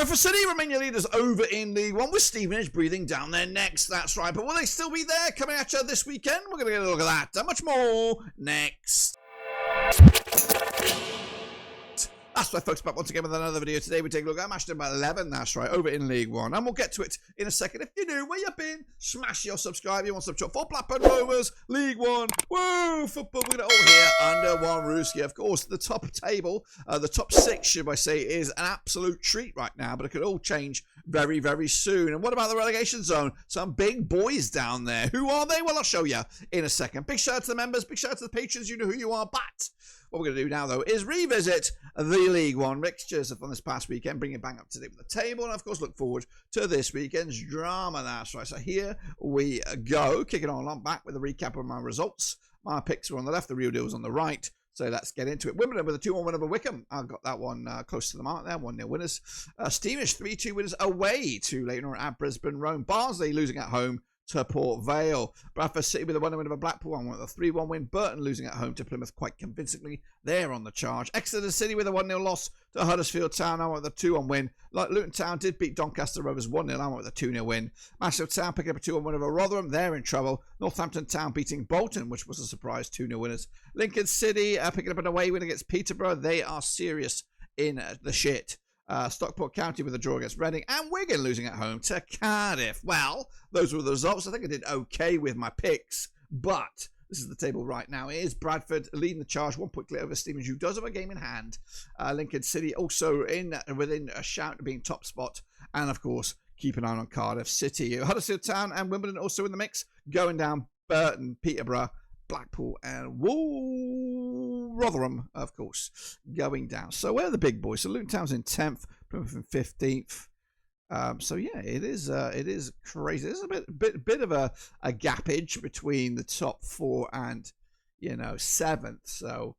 Bradford City remain your leaders over in League One with Stevenage breathing down their necks. That's right. But will they still be there coming at you this weekend? We're going to get a look at that and much more next. That's right, folks, back once again with another video. Today we take a look at match number 11, that's right, over in League One. And we'll get to it in a second. If you're new, where you been, smash your subscribe. You want some shop for Blackpool Rovers, League One. Woo, football, we're going to all here under one roof. Yeah, of course, the top table, the top six, should I say, is an absolute treat right now. But it could all change very, very soon. And what about the relegation zone? Some big boys down there. Who are they? Well, I'll show you in a second. Big shout out to the members, big shout out to the patrons. You know who you are, but what we're going to do now, though, is revisit the League One fixtures from this past weekend, bring it back up to date with the table, and of course, look forward to this weekend's drama. That's right. So here we go, kicking on back with a recap of my results. My picks were on the left, the real deal was on the right. So let's get into it. Wimbledon with a 2-1 win over Wycombe. I got that one close to the mark there. 1-0 winners. Stevenage 3-2 winners away to Leyton at Brisbane Roan. Barnsley losing at home to Port Vale. Bradford City with a 1-0 win over Blackpool. One with a 3-1 win. Burton losing at home to Plymouth quite convincingly. They're on the charge. Exeter City with a 1-0 loss to Huddersfield Town. I went with a 2-1 win. Like Luton Town did beat Doncaster Rovers 1-0. I went with a 2-0 win. Mansfield Town picking up a 2-1 win over Rotherham. They're in trouble. Northampton Town beating Bolton, which was a surprise. 2-0 winners. Lincoln City picking up an away win against Peterborough. They are serious in the shit. Stockport County with a draw against Reading, and Wigan losing at home to Cardiff. Well, those were the results. I think I did okay with my picks, but this is the table right now. It is Bradford leading the charge, 1 point clear over Stevenage, who does have a game in hand. Lincoln City also within a shout of being top spot, and of course, keep an eye on Cardiff City. Huddersfield Town and Wimbledon also in the mix, going down. Burton, Peterborough, Blackpool, and Rotherham, of course, going down. So where are the big boys? So Luton Town's in 10th, Plymouth in 15th. So yeah, it is crazy. There's a bit of a gappage between the top four and 7th. So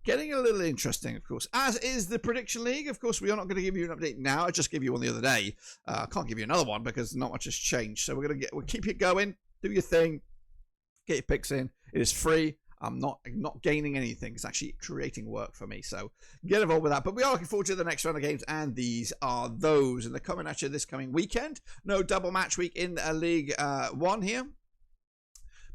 getting a little interesting, of course, as is the prediction league. Of course, we are not going to give you an update now. I just gave you one the other day. I can't give you another one because not much has changed. So we'll keep it going. Do your thing. Get your picks in. It is free. I'm not gaining anything. It's actually creating work for me. So get involved with that. But we are looking forward to the next round of games, and these are those. And they're coming at you this coming weekend. No double match week in League One here.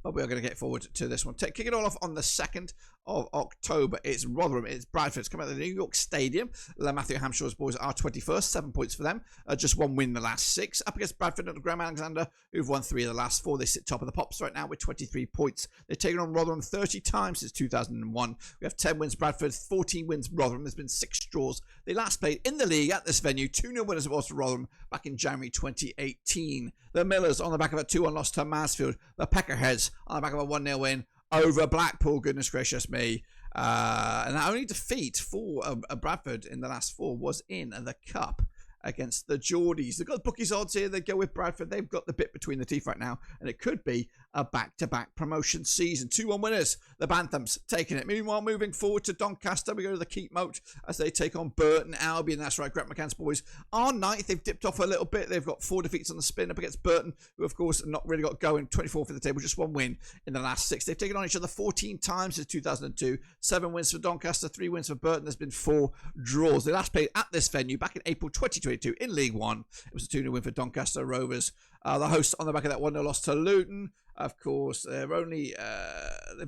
But we are going to get forward to this one. Kick it all off on the 2nd of October. It's Rotherham. It's Bradford. It's coming out of the New York Stadium. Matthew Hamshaw's boys are 21st. 7 points for them. Just one win in the last 6. Up against Bradford and Graham Alexander, who've won 3 of the last 4. They sit top of the pops right now with 23 points. They've taken on Rotherham 30 times since 2001. We have 10 wins Bradford, 14 wins Rotherham. There's been 6 draws. They last played in the league at this venue. 2-0 winners it was to Rotherham back in January 2018. The Millers on the back of a 2-1 loss to Mansfield. The Peckerheads on the back of a 1-0 win over Blackpool. Goodness gracious me. And the only defeat for Bradford in the last 4 was in the Cup against the Geordies. They've got the bookies odds here. They go with Bradford. They've got the bit between the teeth right now, and it could be a back-to-back promotion season. 2-1 winners. The Banthams taking it. Meanwhile, moving forward to Doncaster, we go to the Keep Moat as they take on Burton Albion. That's right, Grant McCann's boys are 9th. They've dipped off a little bit. They've got 4 defeats on the spin up against Burton, who of course not really got going. 24 for the table, just 1 win in the last 6. They've taken on each other 14 times since 2002. 7 wins for Doncaster, 3 wins for Burton. There's been 4 draws. They last played at this venue back in April 2022 in League One. It was a 2-0 win for Doncaster Rovers. The hosts on the back of that 1-0 loss to Luton. Of course, they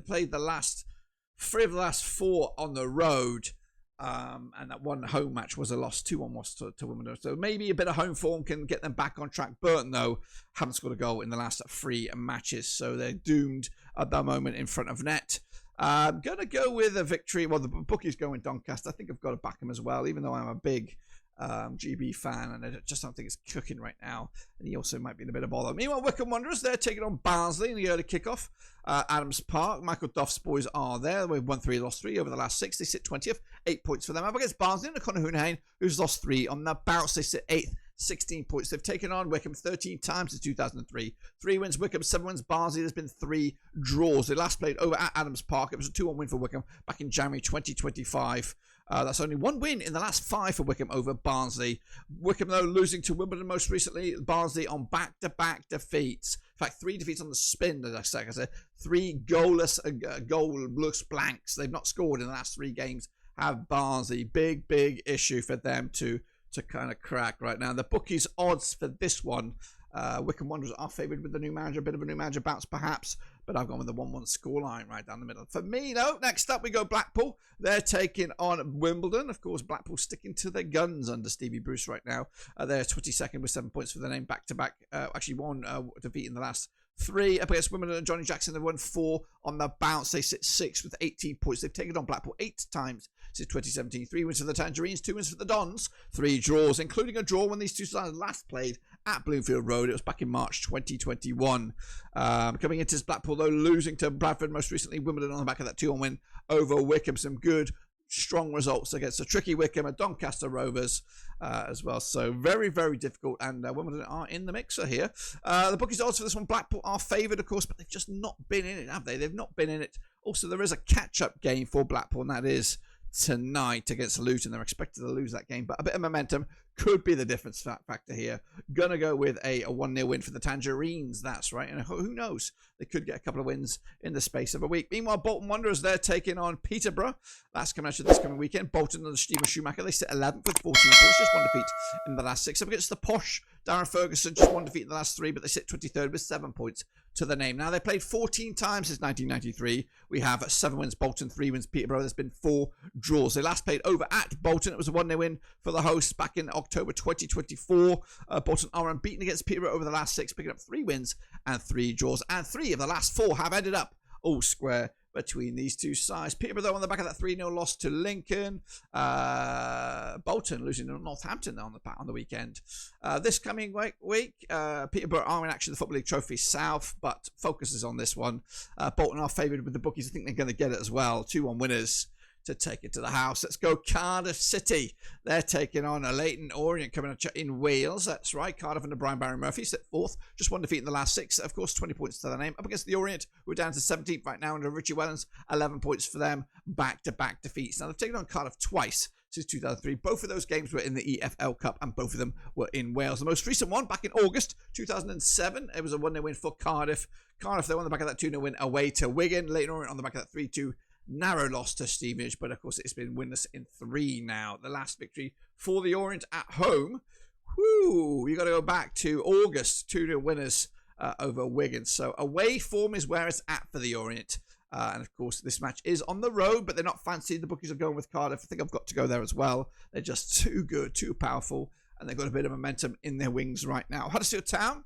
played the last 3 of the last 4 on the road, and that one home match was a loss, 2-1 loss to Wimbledon. So maybe a bit of home form can get them back on track. Burton, though, haven't scored a goal in the last 3 matches, so they're doomed at the moment in front of net. I'm going to go with a victory. Well, the bookies go in Doncaster. I think I've got to back him as well, even though I'm a big GB fan, and I just don't think it's cooking right now, and he also might be in a bit of bother. Meanwhile, Wycombe Wanderers, they're taking on Barnsley in the early kickoff. Adams Park, Michael Duff's boys are there. We've won 3, lost 3 over the last 6. They sit 20th, 8 points for them. Up against Barnsley and Conor Hoonahane, who's lost 3 on the bounce. They sit 8th, 16 points. They've taken on Wycombe 13 times since 2003. 3 wins Wycombe, 7 wins Barnsley. There's been 3 draws. They last played over at Adams Park. It was a 2-1 win for Wycombe back in January 2025. That's only 1 win in the last 5 for Wycombe over Barnsley. Wycombe, though, losing to Wimbledon most recently. Barnsley on back-to-back defeats. In fact, 3 defeats on the spin, as I said. 3 goalless, goalless blanks. They've not scored in the last 3 games. Have Barnsley. Big issue for them to to kind of crack right now. The bookies odds for this one, Wycombe Wanderers are favoured with the new manager, a bit of a new manager bounce perhaps, but I've gone with the 1-1 scoreline right down the middle. For me, though, next up we go Blackpool. They're taking on Wimbledon. Of course, Blackpool sticking to their guns under Stevie Bruce right now. They're 22nd with 7 points for their name, back-to-back. Actually, one defeat in the last 3 up against Wimbledon and Johnny Jackson. They've won 4 on the bounce. They sit 6 with 18 points. They've taken on Blackpool 8 times since 2017. 3 wins for the Tangerines, 2 wins for the Dons, 3 draws, including a draw when these two sides last played at Bloomfield Road. It was back in March 2021. Coming into this Blackpool, though, losing to Bradford most recently. Wimbledon on the back of that 2-1 win over Wycombe. Some good, strong results against a tricky Wycombe, a Doncaster Rovers as well. So very, very difficult. And Wimbledon are in the mixer here. The bookies odds for this one, Blackpool are favoured, of course, but they've just not been in it, have they? They've not been in it. Also, there is a catch-up game for Blackpool, and that is tonight against Luton. They're expected to lose that game, but a bit of momentum could be the difference factor here. Gonna go with a 1-0 win for the Tangerines. That's right. And who knows? They could get a couple of wins in the space of a week. Meanwhile, Bolton Wanderers, they're taking on Peterborough. That's coming out this coming weekend. Bolton and Stephen Schumacher, they sit 11th with 14 points. Just 1 defeat in the last 6. Up against the posh Darren Ferguson, just 1 defeat in the last 3, but they sit 23rd with 7 points to the name. Now, they played 14 times since 1993. We have 7 wins Bolton, 3 wins Peterborough. There's been 4 draws. They last played over at Bolton. It was a 1-0 win for the hosts back in October 2024. Bolton are unbeaten against Peterborough over the last 6, picking up 3 wins and 3 draws. And 3 of the last 4 have ended up all square between these two sides. Peterborough, though, on the back of that 3-0 loss to Lincoln. Bolton losing to Northampton on the weekend. This coming week, Peterborough are in action the Football League Trophy South, but focus is on this one. Bolton are favoured with the bookies. I think they're going to get it as well. 2-1 winners to take it to the house. Let's go Cardiff City. They're taking on a Leyton Orient coming in Wales. That's right. Cardiff under Brian Barry Murphy sit 4th. Just 1 defeat in the last 6. Of course, 20 points to their name. Up against the Orient, we're down to 17th right now under Richie Wellens. 11 points for them. Back-to-back defeats. Now, they've taken on Cardiff twice since 2003. Both of those games were in the EFL Cup, and both of them were in Wales. The most recent one, back in August 2007, it was a 1-0 win for Cardiff. Cardiff, they won on the back of that 2-0 win away to Wigan. Leyton Orient on the back of that 3-2 narrow loss to Stevenage, but of course it's been winless in 3 now. The last victory for the Orient at home. Whoo, you got to go back to August, 2-0 winners over Wigan. So away form is where it's at for the Orient. And of course, this match is on the road, but they're not fancy. The bookies are going with Cardiff. I think I've got to go there as well. They're just too good, too powerful, and they've got a bit of momentum in their wings right now. Huddersfield Town,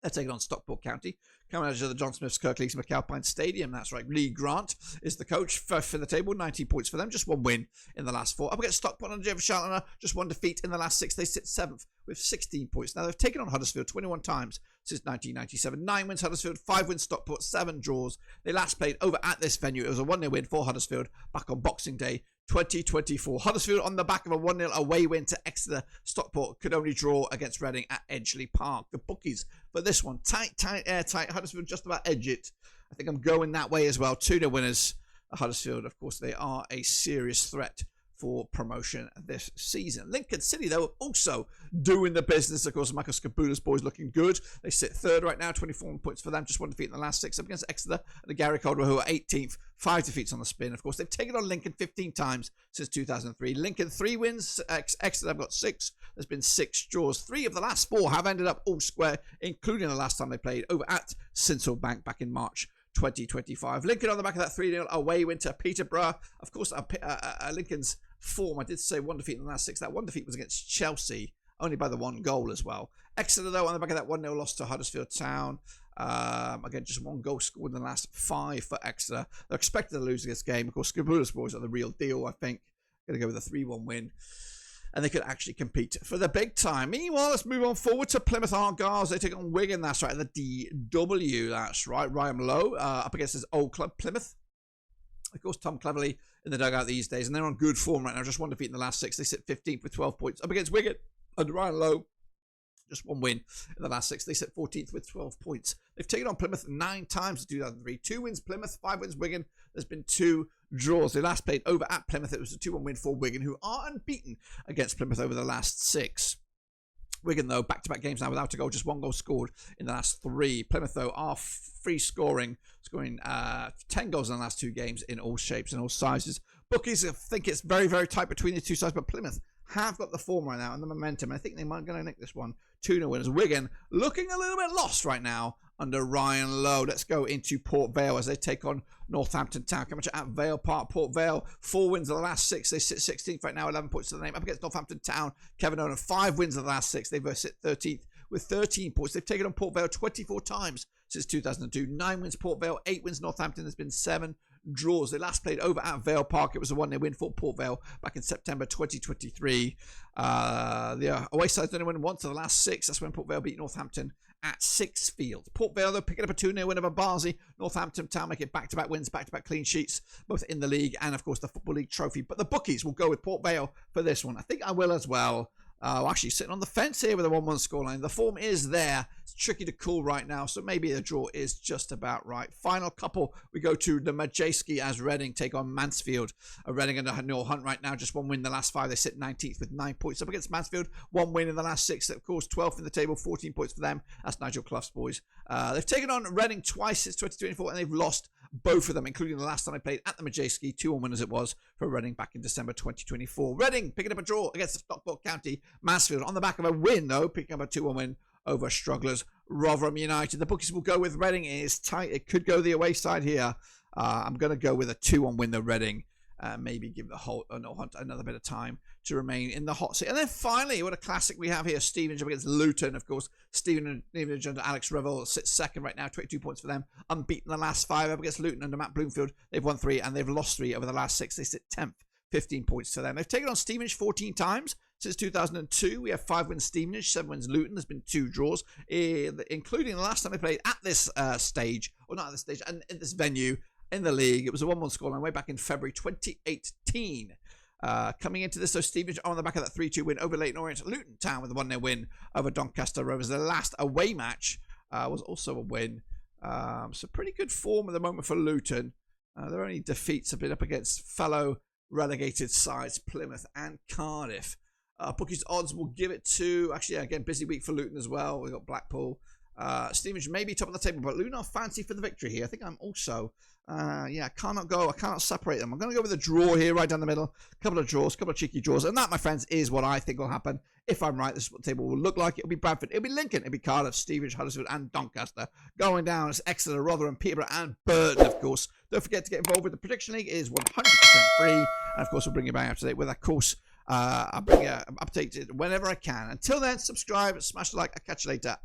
they're taking on Stockport County. Coming out of the John Smith's Kirklees McAlpine Stadium. That's right. Lee Grant is the coach. First in the table, 19 points for them. Just 1 win in the last 4. Up against Stockport under Jeff Shalloner. Just 1 defeat in the last 6. They sit 7th with 16 points. Now, they've taken on Huddersfield 21 times since 1997. 9 wins Huddersfield, 5 wins Stockport, 7 draws. They last played over at this venue. It was a 1-0 win for Huddersfield back on Boxing Day 2024. Huddersfield on the back of a 1-0 away win to Exeter. Stockport could only draw against Reading at Edgeley Park. The bookies for this one, tight, airtight. Huddersfield just about edge it. I think I'm going that way as well. 2-0 winners. Huddersfield, of course, they are a serious threat for promotion this season. Lincoln City, though, also doing the business. Of course, Michael Scabula's boys looking good. They sit 3rd right now, 24 points for them. Just 1 defeat in the last 6. Up against Exeter and Gary Caldwell, who are 18th. 5 defeats on the spin. Of course, they've taken on Lincoln 15 times since 2003. Lincoln 3 wins. Exeter have got 6. There's been 6 draws. 3 of the last 4 have ended up all square, including the last time they played over at Sincil Bank back in March 2025. Lincoln on the back of that 3-0 away win to Peterborough. Of course, Lincoln's form, I did say 1 defeat in the last 6. That 1 defeat was against Chelsea, only by the 1 goal as well. Exeter, though, on the back of that 1-0 loss to Huddersfield Town. Again, just 1 goal scored in the last 5 for Exeter. They're expected to lose this game. Of course, Scabula's boys are the real deal, I think. Going to go with a 3-1 win. And they could actually compete for the big time. Meanwhile, let's move on forward to Plymouth Argyle. They take on Wigan, that's right, the DW, that's right. Ryan Lowe up against his old club, Plymouth. Of course, Tom Cleverley in the dugout these days, and they're on good form right now. Just 1 defeat in the last 6. They sit 15th with 12 points. Up against Wigan under Ryan Lowe. Just 1 win in the last 6. They sit 14th with 12 points. They've taken on Plymouth 9 times in 2003. 2 wins Plymouth, 5 wins Wigan. There's been 2 draws. They last played over at Plymouth. It was a 2-1 win for Wigan, who are unbeaten against Plymouth over the last 6. Wigan, though, back-to-back games now without a goal. Just 1 goal scored in the last 3. Plymouth, though, are free scoring 10 goals in the last 2 games in all shapes and all sizes. Bookies think it's very, very tight between the two sides, but Plymouth have got the form right now and the momentum. I think they might going to nick this one. 2-0 winners. Wigan looking a little bit lost right now under Ryan Lowe. Let's go into Port Vale as they take on Northampton Town. Coming at Vale Park. Port Vale, 4 wins of the last 6. They sit 16th right now, 11 points to the name. Up against Northampton Town, Kevin Owen, 5 wins of the last 6. They sit 13th with 13 points. They've taken on Port Vale 24 times since 2002. 9 wins Port Vale, 8 wins Northampton. There's been 7 draws. They last played over at Vale Park. It was a 1-0 win for Port Vale back in September 2023. The away side's only won once of the last 6. That's when Port Vale beat Northampton at Sixfield. Port Vale, though, picking up a 2-0 win over Barnsley. Northampton Town making back-to-back wins, back-to-back clean sheets, both in the league and, of course, the Football League trophy. But the bookies will go with Port Vale for this one. I think I will as well. Actually sitting on the fence here with a 1-1 scoreline. The form is there. It's tricky to call right now, so maybe the draw is just about right. Final couple, we go to the Majewski as Reading take on Mansfield. Reading under Neil Hunt right now, just 1 win in the last 5. They sit 19th with 9 points up against Mansfield. 1 win in the last 6. Of course, 12th in the table, 14 points for them. That's Nigel Clough's boys. They've taken on Reading twice since 2024, and they've lost both of them, including the last time they played at the Majewski, 2-1 winners it was for Reading back in December 2024. Reading picking up a draw against Stockport County. Mansfield on the back of a win, though, picking up a 2-1 win over strugglers Rotherham United. The bookies will go with Reading. It is tight. It could go the away side here. I'm going to go with a 2-1 win, though, Reading. Maybe give the whole Hunt another bit of time to remain in the hot seat. And then finally, what a classic we have here. Stevenage up against Luton, of course. Stevenage under Alex Revel sits second right now. 22 points for them. Unbeaten the last 5 up against Luton under Matt Bloomfield. They've won 3 and they've lost 3 over the last 6. They sit 10th. 15 points to them. They've taken on Stevenage 14 times since 2002. We have 5 wins Stevenage, 7 wins Luton. There's been 2 draws, including the last time they played at this stage, or not at this stage, and in this venue in the league. It was a 1-1 scoreline way back in February 2018. Coming into this, so Stevenage on the back of that 3-2 win over Leyton Orient. Luton Town with a 1-0 win over Doncaster Rovers. Their last away match was also a win. So pretty good form at the moment for Luton. Their only defeats have been up against fellow relegated sides Plymouth and Cardiff. Bookies odds will give it to, actually, again, busy week for Luton as well. We've got Blackpool. Stevenage may be top of the table, but Luton are fancy for the victory here. I think I'm also, I cannot separate them. I'm going to go with a draw here, right down the middle. A couple of draws, a couple of cheeky draws. And that, my friends, is what I think will happen. If I'm right, this is what the table will look like. It'll be Bradford, it'll be Lincoln, it'll be Cardiff, Stevenage, Huddersfield, and Doncaster. Going down as Exeter, Rotherham, Peterborough, and Burton, of course. Don't forget to get involved with the prediction league. It is 100% free. And, of course, we'll bring you back up to date with, of course, I'll bring you updated whenever I can. Until then, subscribe, smash the like. I'll catch you later.